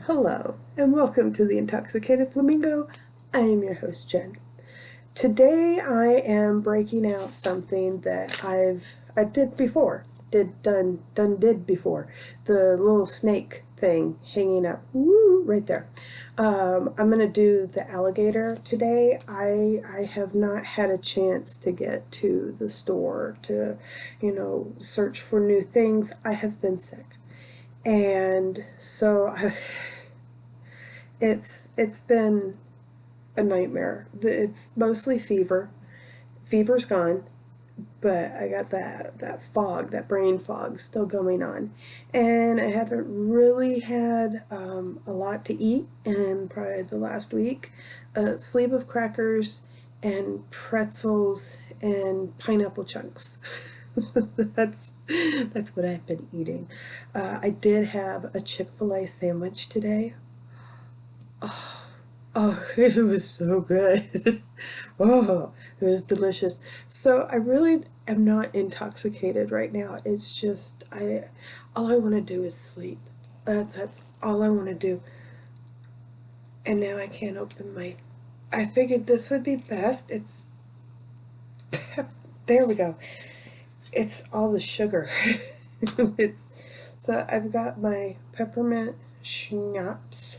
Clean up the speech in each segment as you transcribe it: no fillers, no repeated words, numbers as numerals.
Hello, and welcome to the Intoxicated Flamingo. I am your host, Jen. Today I am breaking out something that I did before. Did before. The little snake thing hanging up. Woo, right there. I'm gonna do the alligator today. I have not had a chance to get to the store to, search for new things. I have been sick. And so it's been a nightmare. It's mostly fever. Fever's gone, but I got that fog, that brain fog, still going on, and I haven't really had a lot to eat in probably the last week. A sleeve of crackers and pretzels and pineapple chunks. that's that's what I've been eating. I did have a Chick-fil-A sandwich today. Oh, it was so good. Oh, it was delicious. So I really am not intoxicated right now. It's just all I want to do is sleep. That's all I want to do. And now I can't open my I figured this would be best. There we go. It's all the sugar. it's So I've got my peppermint schnapps.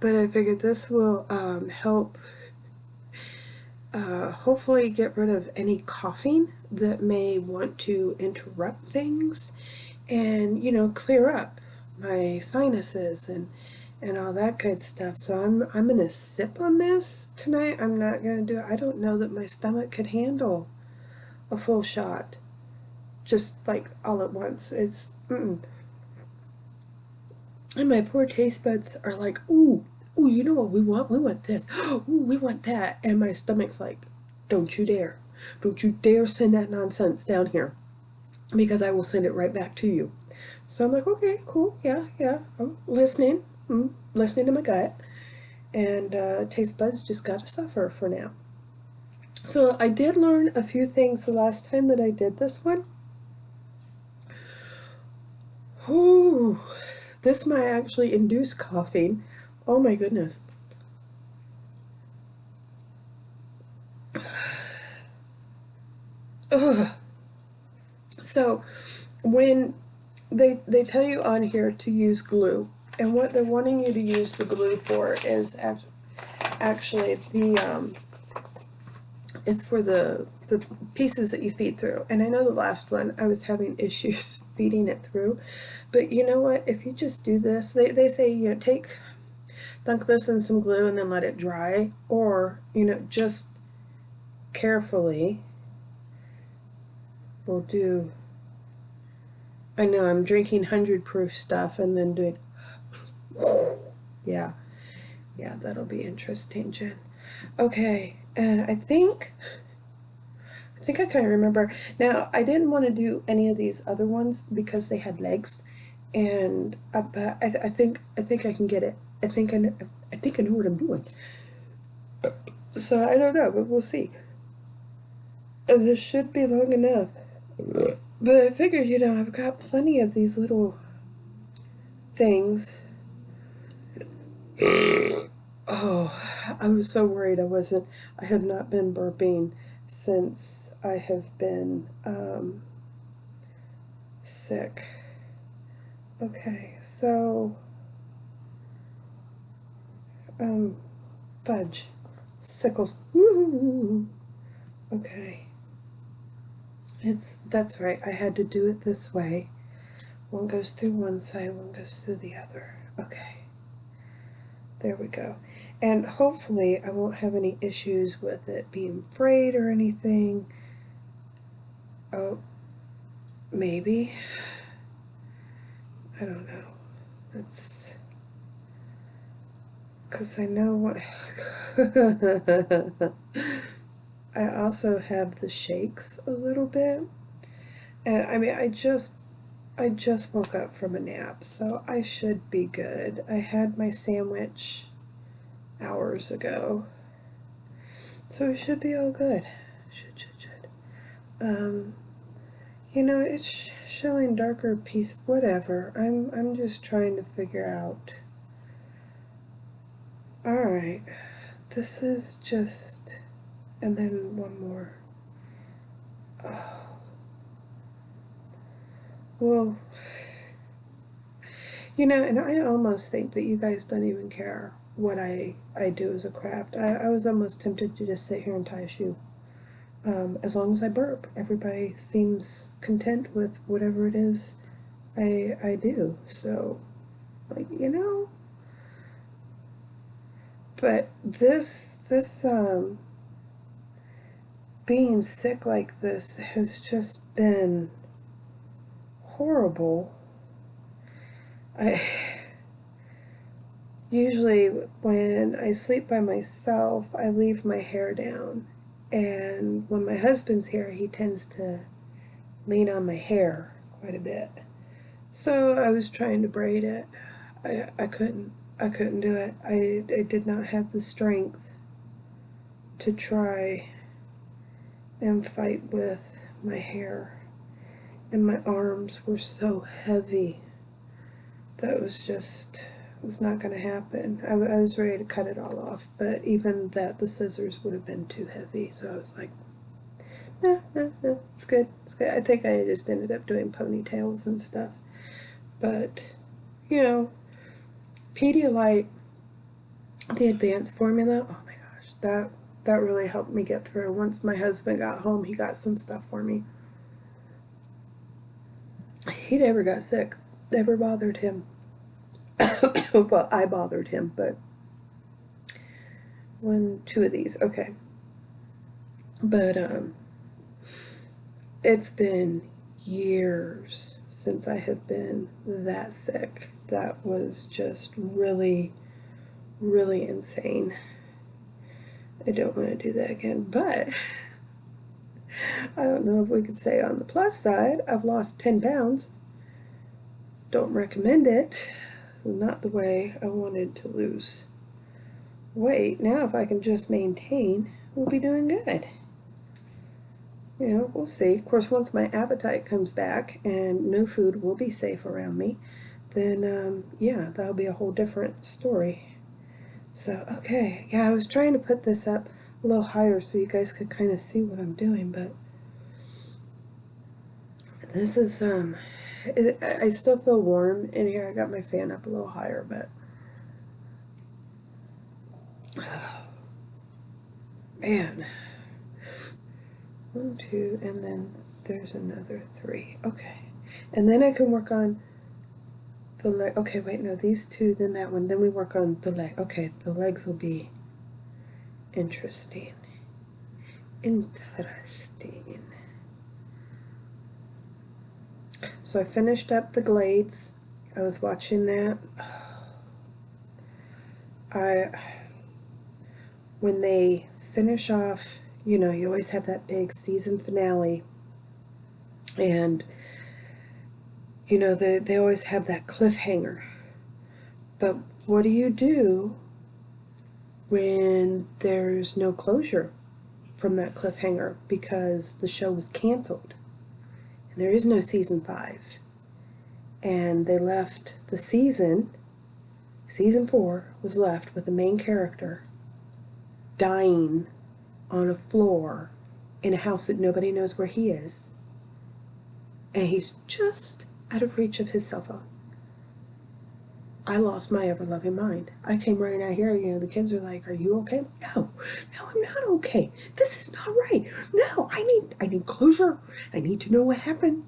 But I figured this will help hopefully get rid of any coughing that may want to interrupt things and, clear up my sinuses and all that good stuff. So I'm going to sip on this tonight. I'm not going to do it. I don't know that my stomach could handle a full shot just like all at once. And my poor taste buds are like, ooh, you know what we want? We want this. Ooh, we want that. And my stomach's like, don't you dare. Don't you dare send that nonsense down here because I will send it right back to you. So I'm like, okay, cool. Yeah. I'm listening. Listening to my gut. And taste buds just got to suffer for now. So I did learn a few things the last time that I did this one. Ooh, this might actually induce coughing. Oh my goodness. Ugh. So when they tell you on here to use glue, and what they're wanting you to use the glue for is actually it's for the pieces that you feed through. And I know the last one I was having issues feeding it through, but you know what? If you just do this, they say dunk this in some glue and then let it dry, or just carefully. We'll do. I know I'm drinking 100 proof stuff and then doing. Yeah, that'll be interesting, Jen. Okay, and I think I kind of remember. Now, I didn't want to do any of these other ones because they had legs, and but I think I can get it. I think I know what I'm doing. So I don't know, but we'll see. This should be long enough. But I figured, I've got plenty of these little things. Oh, I was so worried I have not been burping since I have been sick. Okay, so fudge, sickles. Woo! Okay. That's right. I had to do it this way. One goes through one side, one goes through the other. Okay. There we go. And hopefully I won't have any issues with it being frayed or anything. Oh, maybe. I don't know. That's because I know what. I also have the shakes a little bit. And I mean, I just woke up from a nap, so I should be good. I had my sandwich hours ago, so it should be all good. Should. It showing darker piece, whatever. I'm just trying to figure out. Alright, this is just, and then one more. Oh. Well, you know, and I almost think that you guys don't even care what I do as a craft. I was almost tempted to just sit here and tie a shoe. As long as I burp, everybody seems content with whatever it is I do. So, like, you know. But this being sick like this has just been horrible. I usually when I sleep by myself, I leave my hair down. And when my husband's here, he tends to lean on my hair quite a bit. So I was trying to braid it. I couldn't do it. I did not have the strength to try and fight with my hair. And my arms were so heavy. That was not going to happen. I was ready to cut it all off, but even that, the scissors would have been too heavy. So I was like, no, it's good. It's good. I think I just ended up doing ponytails and stuff. But, you know, Pedialyte, the advanced formula, oh my gosh, that really helped me get through. Once my husband got home, he got some stuff for me. He never got sick. Never bothered him. Well, I bothered him, but two of these, okay. But it's been years since I have been that sick. That was just really, really insane. I don't want to do that again, but I don't know if we could say on the plus side, I've lost 10 pounds. Don't recommend it. Not the way I wanted to lose weight. Now if I can just maintain, we'll be doing good. You know, we'll see. Of course, once my appetite comes back and no food will be safe around me, then yeah, that'll be a whole different story. So, okay. Yeah, I was trying to put this up a little higher so you guys could kind of see what I'm doing, but this is, I still feel warm in here. I got my fan up a little higher, but man. 1, 2, and then there's another 3. Okay. And then I can work on the leg. Okay, wait, no, these two, then that one. Then we work on the leg. Okay, the legs will be interesting. Interesting. So I finished up the glades. I was watching that. When they finish off, you know, you always have that big season finale, and you know, they always have that cliffhanger. But what do you do when there's no closure from that cliffhanger because the show was canceled and there is no season 5? And they left the season 4 was left with the main character dying on a floor in a house that nobody knows where he is, and he's just out of reach of his cell phone. I lost my ever-loving mind. I came running out here, you know, the kids are like, "Are you okay?" No, I'm not okay. This is not right. No, I need closure. I need to know what happened.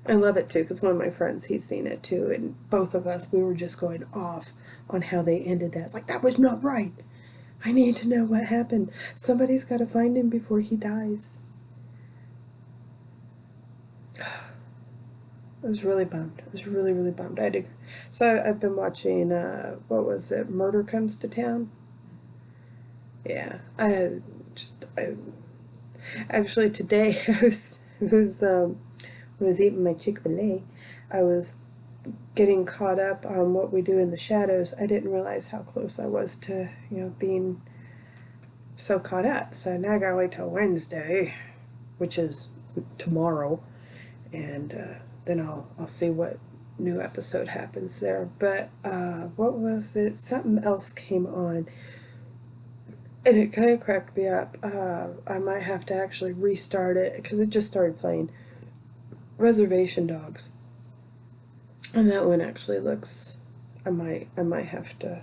I love it too, because one of my friends, he's seen it too, and both of us, we were just going off on how they ended that. It's like, that was not right. I need to know what happened. Somebody's got to find him before he dies. I was really bummed. I was really, really bummed. So I've been watching, what was it, Murder Comes to Town? Yeah, actually today I was eating my Chick-fil-A, I was getting caught up on what we do in the shadows. I didn't realize how close I was to, you know, being so caught up. So now I gotta wait till Wednesday, which is tomorrow, and then I'll see what new episode happens there. But what was it? Something else came on, and it kind of cracked me up. I might have to actually restart it because it just started playing. Reservation Dogs, and that one actually looks. I might have to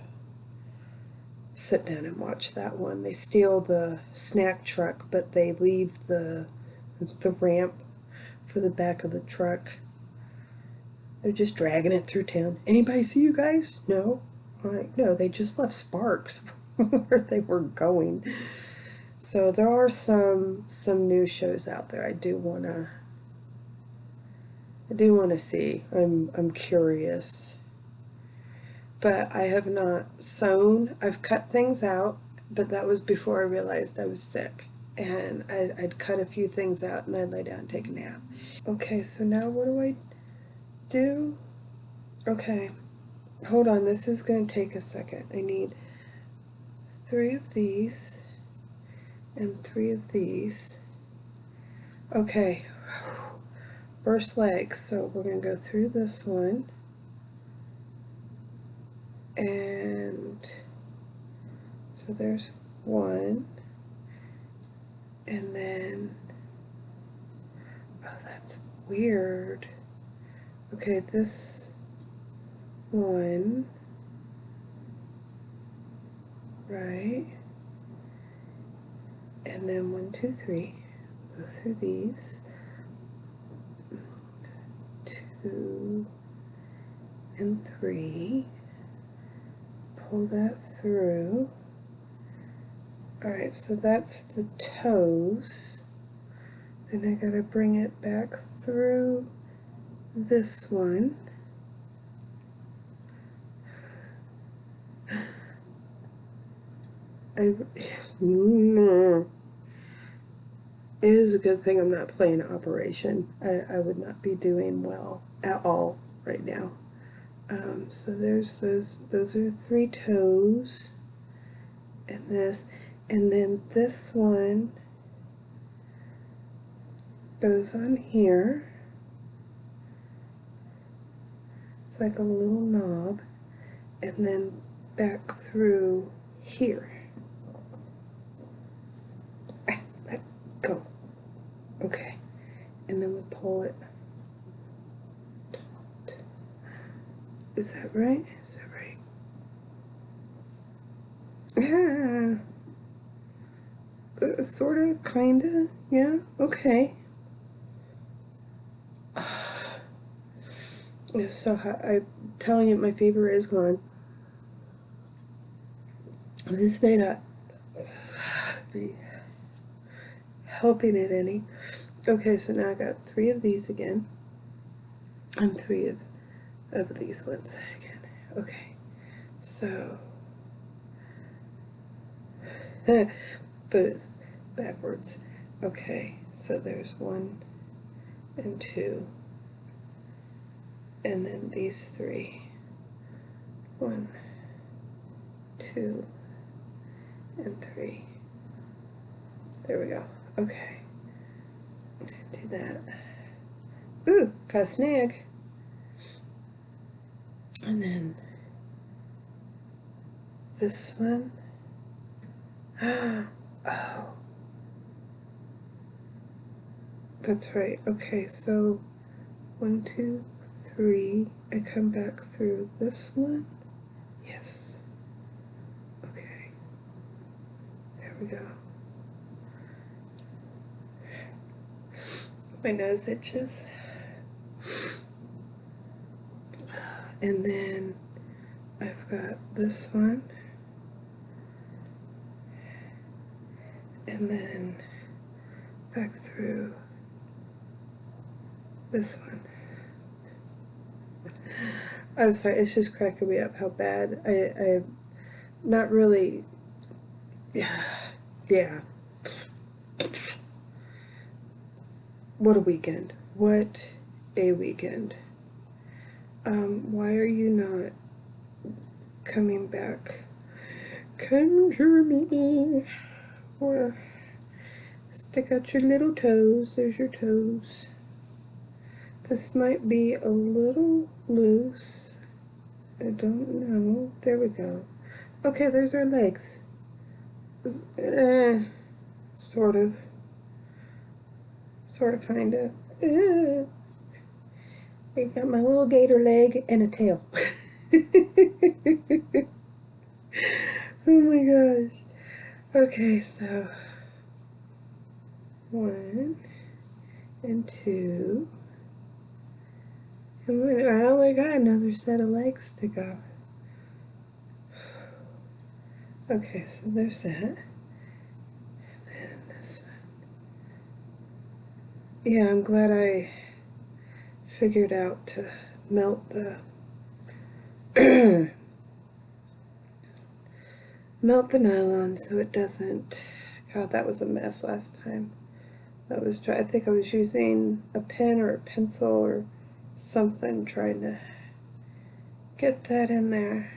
sit down and watch that one. They steal the snack truck, but they leave the ramp for the back of the truck. They're just dragging it through town. Anybody see you guys? No? Alright, no, they just left sparks where they were going. So there are some new shows out there I do wanna see. I'm curious. But I have not sewn. I've cut things out, but that was before I realized I was sick. And I'd cut a few things out and I'd lay down and take a nap. Okay, so now what do I do? Okay, hold on, this is going to take a second. I need 3 of these and 3 of these. Okay, first leg, so we're going to go through this one. And so there's 1. And then, oh, that's weird. Okay, this 1, right? And then 1, 2, 3, go through these, 2 and 3, pull that through. Alright, so that's the toes. Then I gotta bring it back through this one. It is a good thing I'm not playing Operation. I would not be doing well at all right now. So there's those are 3 toes, and this, and then this one goes on here. It's like a little knob, and then back through here. Let go. Okay, and then we pull it. Is that right? Is that right? Yeah. Sorta, kinda, yeah, okay. So I'm telling you, my fever is gone. This may not be helping it any. Okay, so now I got 3 of these again, and 3 of these ones again. Okay, so but it's backwards. Okay, so there's 1 and 2, and then these 3. 1, 2, and 3. There we go. Okay, do that. Ooh, got a snag. And then this one. Oh, that's right. Okay, so 1, 2, 3. I come back through this one. Yes. Okay. There we go. My nose itches. And then I've got this one. And then back through this one. I'm sorry, it's just cracking me up how bad I'm not really. Yeah. What a weekend. What a weekend. Why are you not coming back? Come to me. Or stick out your little toes. There's your toes. This might be a little loose. I don't know. There we go. Okay, there's our legs. Sort of. Sort of, kind of. I got my little gator leg and a tail. Oh my gosh. Okay, so 1 and 2. And I only got another set of legs to go. Okay, so there's that. And then this one. Yeah, I'm glad I figured out to melt the melt the nylon so it doesn't. God, that was a mess last time. I think I was using a pen or a pencil or something trying to get that in there.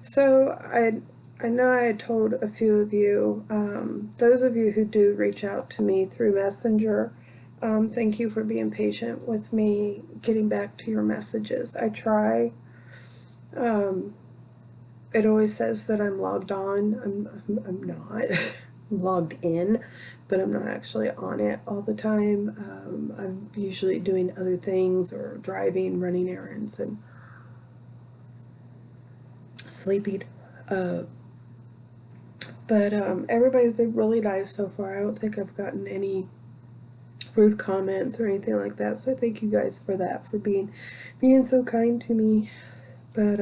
So I know I had told a few of you, those of you who do reach out to me through Messenger, thank you for being patient with me getting back to your messages. I try. It always says that I'm logged on. I'm not. I'm logged in, but I'm not actually on it all the time. I'm usually doing other things or driving, running errands, and sleeping. But everybody's been really nice so far. I don't think I've gotten any rude comments or anything like that. So thank you guys for that, for being so kind to me. But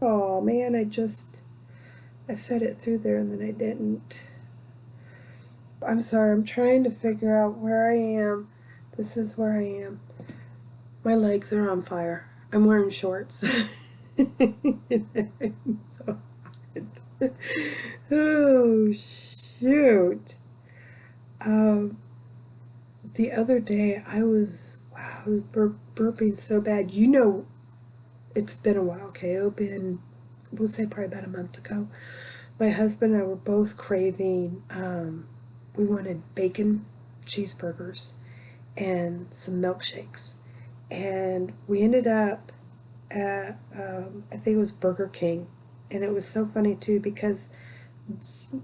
oh man, I fed it through there and then I didn't. I'm sorry, I'm trying to figure out where I am. This is where I am. My legs are on fire. I'm wearing shorts. So oh shoot. The other day I was burping so bad. You know, it's been a while, okay? We'll say probably about a month ago. My husband and I were both craving, we wanted bacon cheeseburgers and some milkshakes. And we ended up at, I think it was Burger King. And it was so funny too because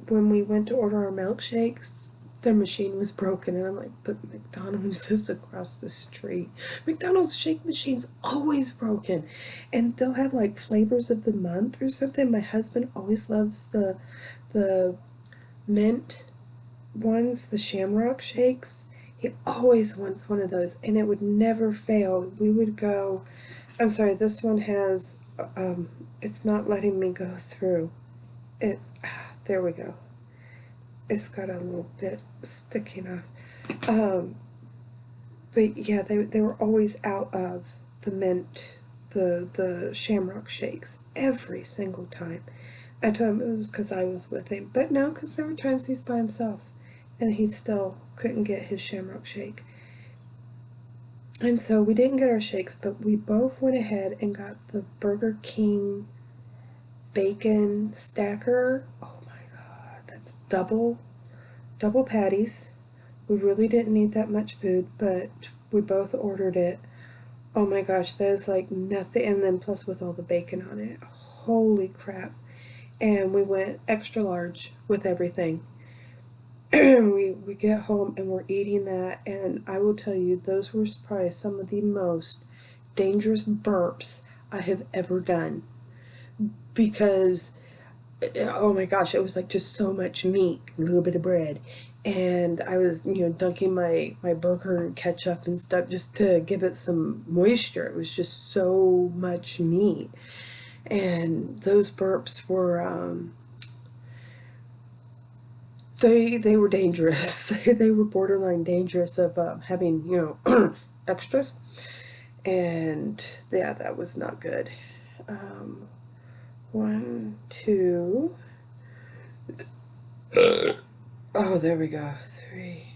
when we went to order our milkshakes, the machine was broken, and I'm like, but McDonald's is across the street. McDonald's shake machine's always broken, and they'll have like flavors of the month or something. My husband always loves the mint ones, the Shamrock shakes. He always wants one of those, and it would never fail. We would go. I'm sorry, this one has. It's not letting me go through. There we go. It's got a little bit sticking off. But yeah, they were always out of the mint, the Shamrock shakes every single time. I told him it was because I was with him, but no, because there were times he's by himself and he still couldn't get his Shamrock shake. And so we didn't get our shakes, but we both went ahead and got the Burger King bacon stacker. Oh my God, that's double patties. We really didn't need that much food, but we both ordered it. Oh my gosh, that is like nothing. And then plus with all the bacon on it. Holy crap. And we went extra large with everything. we get home and we're eating that, and I will tell you, those were probably some of the most dangerous burps I have ever done. Because oh my gosh, it was like just so much meat, a little bit of bread, and I was, dunking my burger in ketchup and stuff just to give it some moisture. It was just so much meat, and those burps were they were dangerous. They were borderline dangerous of having extras, and yeah, that was not good. 1, 2. Oh, there we go. 3.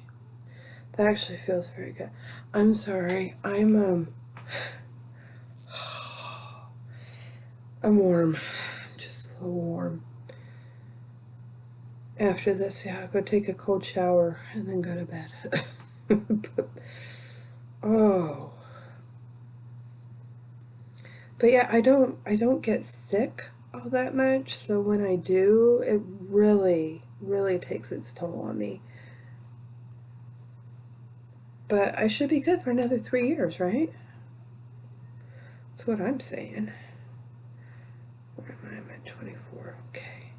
That actually feels very good. I'm sorry. I'm warm. I'm just a little warm. After this, yeah, I'll go take a cold shower and then go to bed. Oh. But yeah, I don't get sick all that much, so when I do, it really, really takes its toll on me. But I should be good for another 3 years, right? That's what I'm saying. Where am I? I'm at 24. Okay.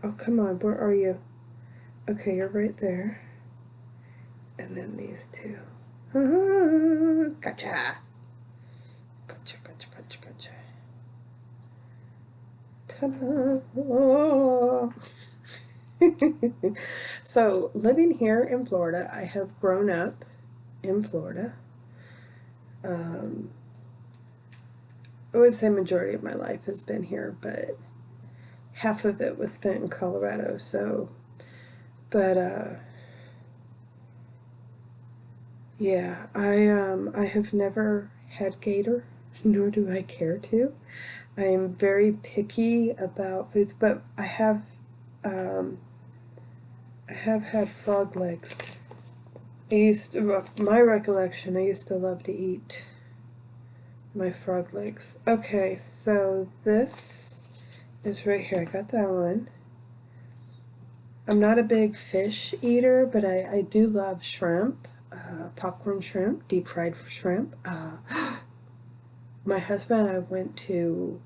Oh, come on. Where are you? Okay, you're right there. And then these two. Gotcha. Gotcha, gotcha, gotcha, gotcha. Ta-da. Oh. So, living here in Florida, I have grown up in Florida. Um, I would say majority of my life has been here, but half of it was spent in Colorado. So, but yeah, I have never had gator, nor do I care to. I am very picky about foods, but um, I have had frog legs. My recollection, I used to love to eat my frog legs. Okay, so this is right here. I got that one. I'm not a big fish eater, but I do love shrimp, popcorn shrimp, deep fried shrimp. My husband and I went to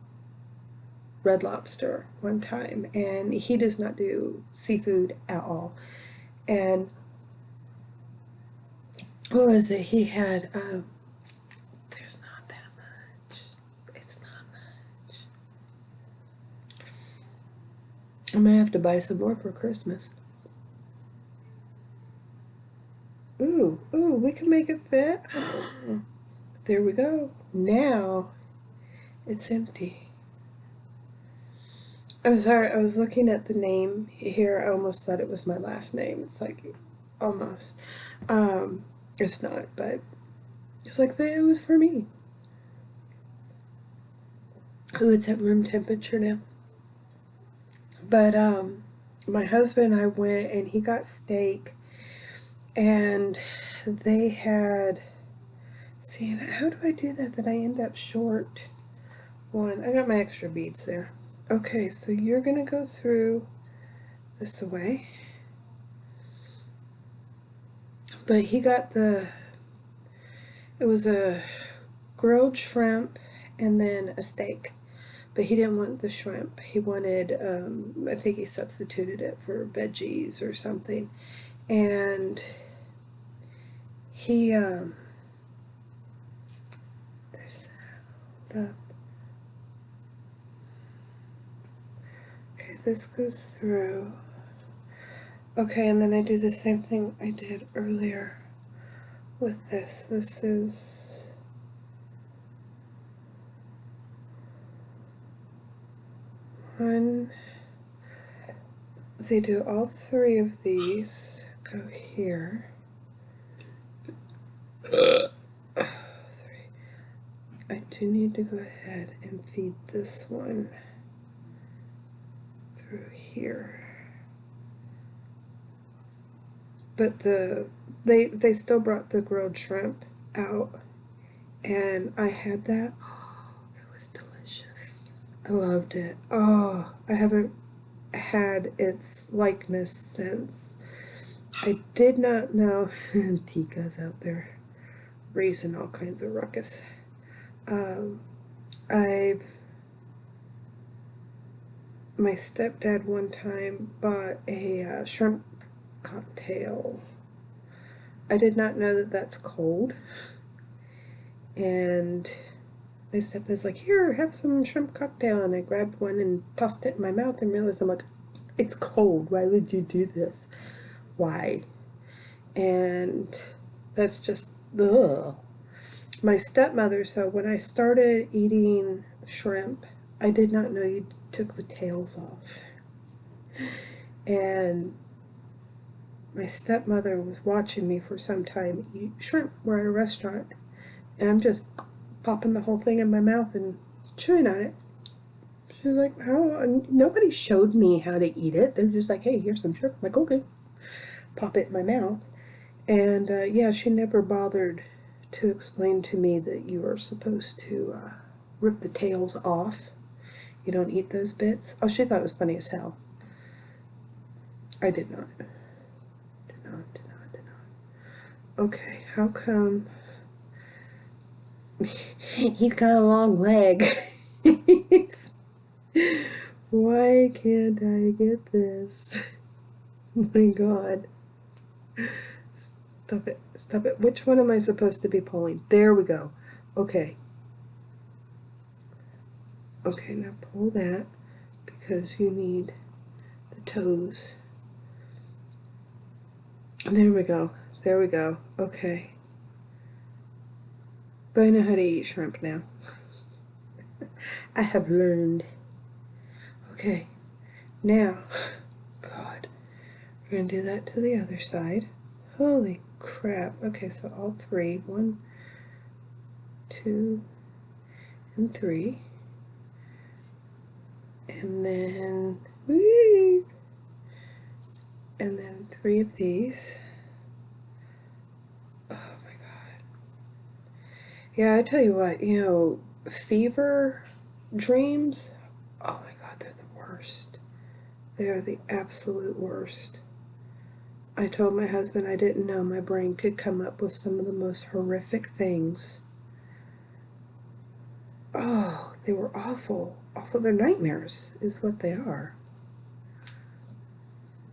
Red Lobster one time, and he does not do seafood at all. And what was it? He had, there's not that much. It's not much. I might have to buy some more for Christmas. Ooh, we can make it fit. There we go. Now it's empty. I'm sorry, I was looking at the name here. I almost thought it was my last name. It's like, almost. It's not, but it's like it was for me. Ooh, it's at room temperature now. But, my husband and I went and he got steak and they had, see, how do I do that I end up short one? I got my extra beads there. Okay, so you're gonna go through this way. But he got it was a grilled shrimp and then a steak. But he didn't want the shrimp. He wanted, I think he substituted it for veggies or something. And he, there's that. Okay, this goes through. Okay, and then I do the same thing I did earlier with this. This is one. They do all three of these. Go here. I do need to go ahead and feed this one through here. But they still brought the grilled shrimp out, and I had that. Oh, it was delicious. I loved it. Oh, I haven't had its likeness since. I did not know. Tika's out there raising all kinds of ruckus. My stepdad one time bought a shrimp cocktail. I did not know that that's cold. And my stepdad's like, here, have some shrimp cocktail. And I grabbed one and tossed it in my mouth and realized, I'm like, it's cold. Why would you do this? Why? And that's just, ugh. My stepmother, so when I started eating shrimp, I did not know you took the tails off. And my stepmother was watching me for some time eat shrimp. We're at a restaurant, and I'm just popping the whole thing in my mouth and chewing on it. She's like, how? Nobody showed me how to eat it. They're just like, hey, here's some sugar. I'm like, okay. Pop it in my mouth. And yeah, she never bothered to explain to me that you are supposed to rip the tails off. You don't eat those bits. Oh, she thought it was funny as hell. I did not. Did not, did not, did not. Okay, how come... He's got a long leg. Why can't I get this? Oh my god. Stop it. Stop it. Which one am I supposed to be pulling? There we go. Okay. Okay, now pull that because you need the toes. There we go. There we go. Okay. But I know how to eat shrimp now. I have learned. Okay. Now, God, we're going to do that to the other side. Holy crap. Okay, so all three. 1, 2, and 3. And then, whee! And then 3 of these. Oh my god. Yeah, I tell you what, fever dreams, oh my god, they're the worst. They are the absolute worst. I told my husband I didn't know my brain could come up with some of the most horrific things. Oh, they were awful. Awful. They're nightmares, is what they are.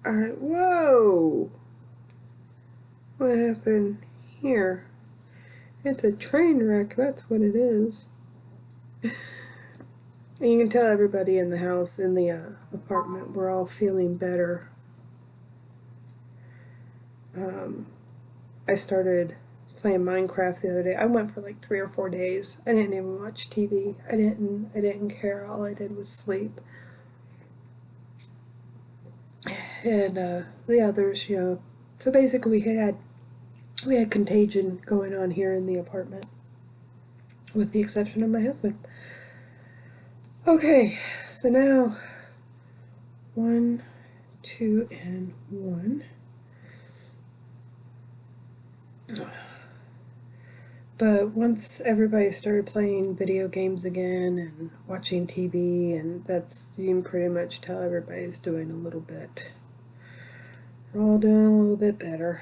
Alright, whoa! What happened here? It's a train wreck, that's what it is. And you can tell everybody in the house, in the apartment, we're all feeling better. I started playing Minecraft the other day. I went for like 3 or 4 days. I didn't even watch TV. I didn't care. All I did was sleep. And the others, so basically we had contagion going on here in the apartment, with the exception of my husband. Okay, so now 1, 2, and 1. But once everybody started playing video games again and watching TV, and you can pretty much tell everybody's doing a little bit. We're all doing a little bit better.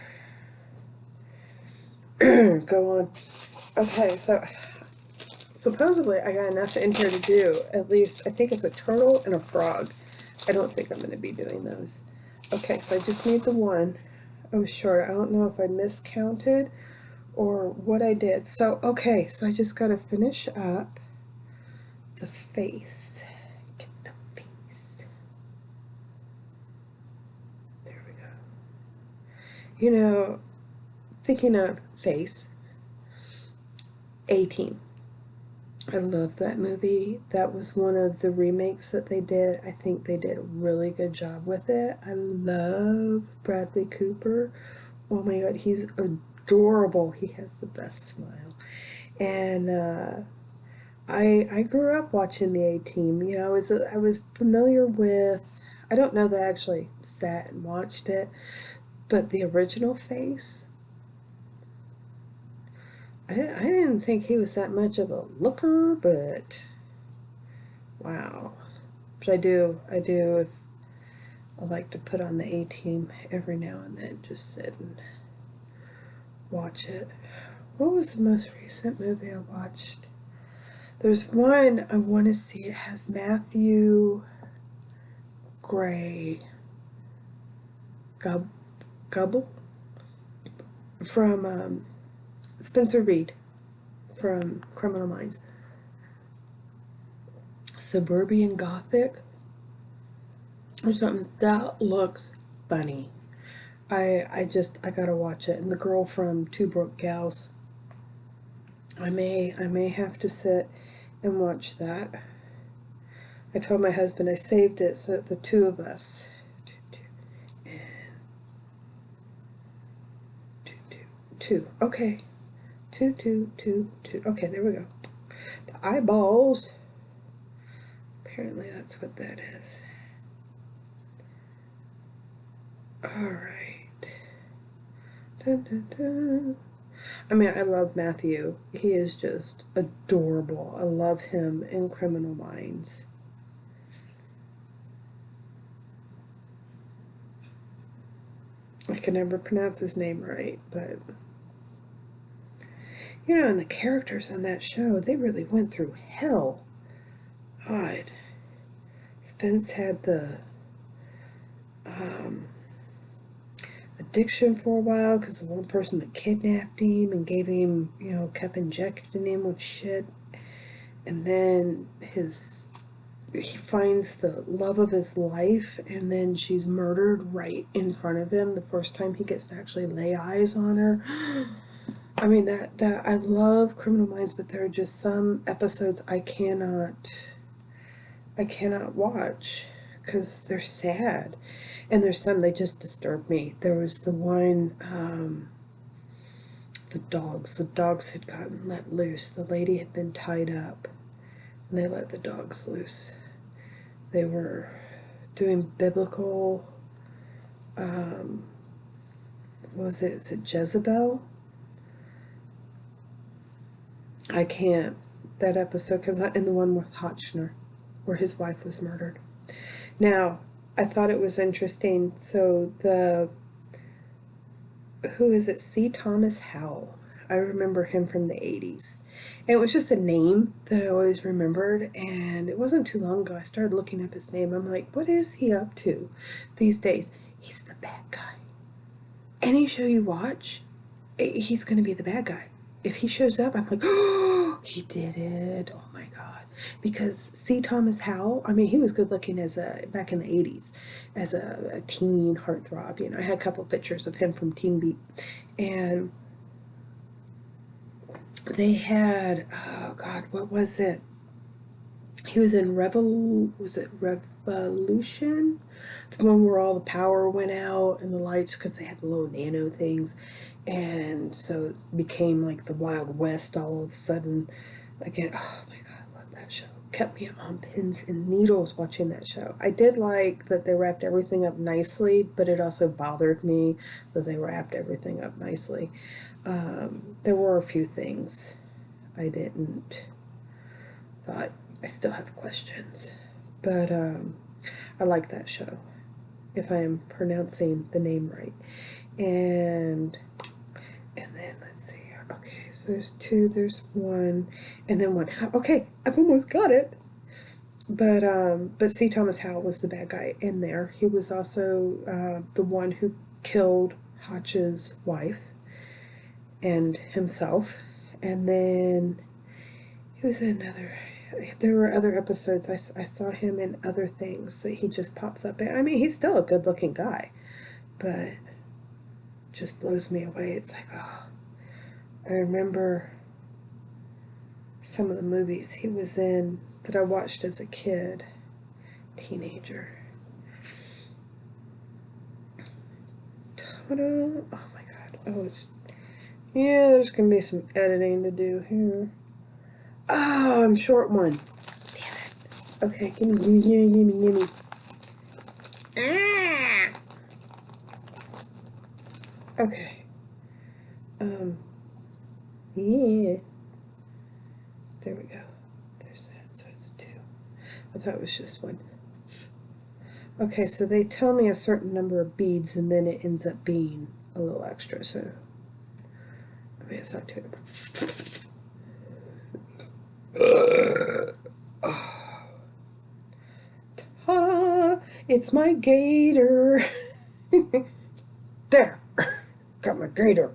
Go on. Okay, so supposedly I got enough in here to do at least, I think it's a turtle and a frog. I don't think I'm going to be doing those. Okay, so I just need the one. I was short. I don't know if I miscounted or what I did. So, okay, so I just got to finish up the face. Get the face. There we go. Thinking of face, A-Team. I love that movie. That was one of the remakes that they did. I think they did a really good job with it. I love Bradley Cooper. Oh my god, he's adorable. He has the best smile. And I grew up watching the A-Team. I was familiar with, I don't know that I actually sat and watched it, but the original Face, I didn't think he was that much of a looker, but wow. But I do, I like to put on the A-Team every now and then, just sit and watch it. What was the most recent movie I watched? There's one I want to see. It has Matthew Gray, Gubble, from Spencer Reed from Criminal Minds. Suburban Gothic or something. That looks funny. I gotta watch it. And the girl from Two Broke Gals. I may have to sit and watch that. I told my husband I saved it so that the two of us. Two. Okay. Two. Okay, there we go. The eyeballs. Apparently that's what that is. Alright. Dun, dun, dun. I mean, I love Matthew. He is just adorable. I love him in Criminal Minds. I can never pronounce his name right, but you know, and the characters on that show, they really went through hell. God. Spence had the addiction for a while because the one person that kidnapped him and gave him, you know, kept injecting him with shit. And then he finds the love of his life, and then she's murdered right in front of him the first time he gets to actually lay eyes on her. I mean, that I love Criminal Minds, but there are just some episodes I cannot watch because they're sad, and there's some they just disturb me. There was the one, the dogs had gotten let loose. The lady had been tied up, and they let the dogs loose. They were doing biblical, what was it? Is it Jezebel? I can't. That episode comes out, in the one with Hotchner, where his wife was murdered. Now, I thought it was interesting. So who is it? C. Thomas Howell. I remember him from the 80s. And it was just a name that I always remembered, and it wasn't too long ago I started looking up his name. I'm like, what is he up to these days? He's the bad guy. Any show you watch, he's going to be the bad guy. If he shows up, I'm like, oh, he did it. Oh my God. Because C. Thomas Howell, I mean, he was good looking back in the 80s as a teen heartthrob. You know, I had a couple pictures of him from Teen Beat. And they had, oh God, what was it? He was in Revolution? The one where all the power went out and the lights, because they had the little nano things. And so it became like the Wild West all of a sudden. Again, oh my God, I love that show. Kept me on pins and needles watching that show. I did like that they wrapped everything up nicely, but it also bothered me that they wrapped everything up nicely. There were a few things I thought I still have questions, but I like that show, if I am pronouncing the name right. And then let's see here. Okay, so there's two, there's one, and then one. Okay, I've almost got it. But C. Thomas Howell was the bad guy in there. He was also the one who killed Hotch's wife and himself. And then he was in there were other episodes. I saw him in other things that he just pops up in. I mean, he's still a good looking guy, but just blows me away. It's like, oh, I remember some of the movies he was in that I watched as a kid, teenager. Ta-da! Oh my God. Oh, yeah, there's going to be some editing to do here. Oh, I'm short one. Damn it. Okay, gimme. Ah! Okay. Yeah. There we go. There's that. So it's two. I thought it was just one. Okay, so they tell me a certain number of beads, and then it ends up being a little extra, so I mean, it's not too. Ta-da! It's my gator. There. Got my gator.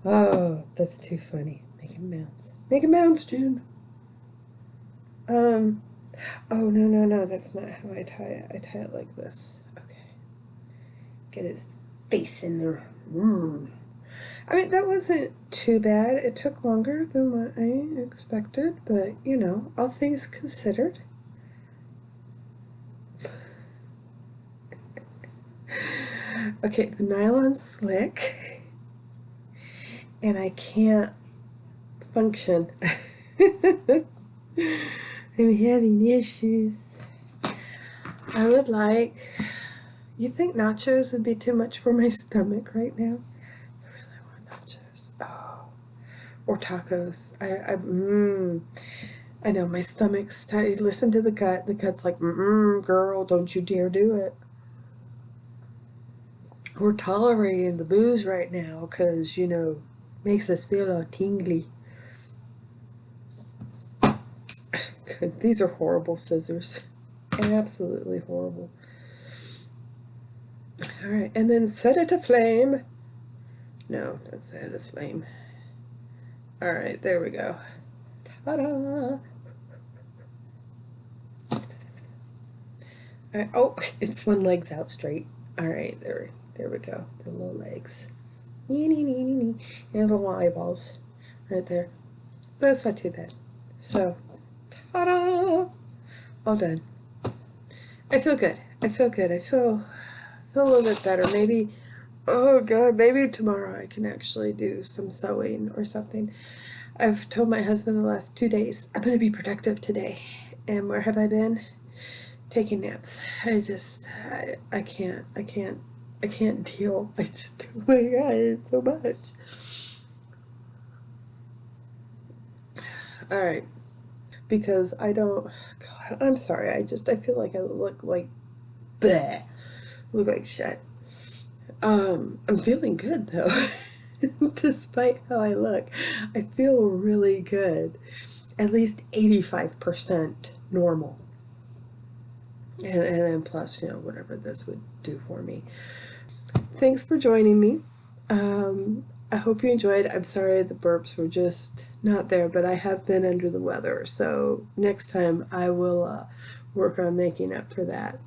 Oh, that's too funny. Make him bounce. Make him bounce, Jenn. Oh, no, that's not how I tie it. I tie it like this. Okay. Get his face in there. I mean, that wasn't too bad. It took longer than what I expected, but, you know, all things considered. Okay, the nylon's slick, and I can't function. I'm having issues. I would like, you think nachos would be too much for my stomach right now? I really want nachos. Oh, or tacos. I know my stomach's tight. Listen to the gut. The gut's like, girl, don't you dare do it. We're tolerating the booze right now because, you know, makes us feel all tingly. These are horrible scissors. Absolutely horrible. Alright, and then set it aflame. No, don't set it aflame. Alright, there we go. Ta-da! Oh, it's one leg's out straight. Alright, there we go. The little legs. And little eyeballs. Right there. So that's not too bad. So, ta-da! All done. I feel good. I feel good. I feel a little bit better. Maybe, oh God, maybe tomorrow I can actually do some sewing or something. I've told my husband the last 2 days, I'm going to be productive today. And where have I been? Taking naps. I can't deal. I just, oh my God, it's so much. All right. Because I don't, God, I'm sorry. I feel like I look like, bleh. Look like shit. I'm feeling good though. Despite how I look, I feel really good. At least 85% normal. And then plus, you know, whatever this would do for me. Thanks for joining me. I hope you enjoyed. I'm sorry the burps were just not there, but I have been under the weather. So next time I will work on making up for that.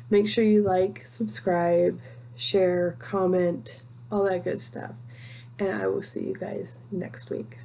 Make sure you like, subscribe, share, comment, all that good stuff. And I will see you guys next week.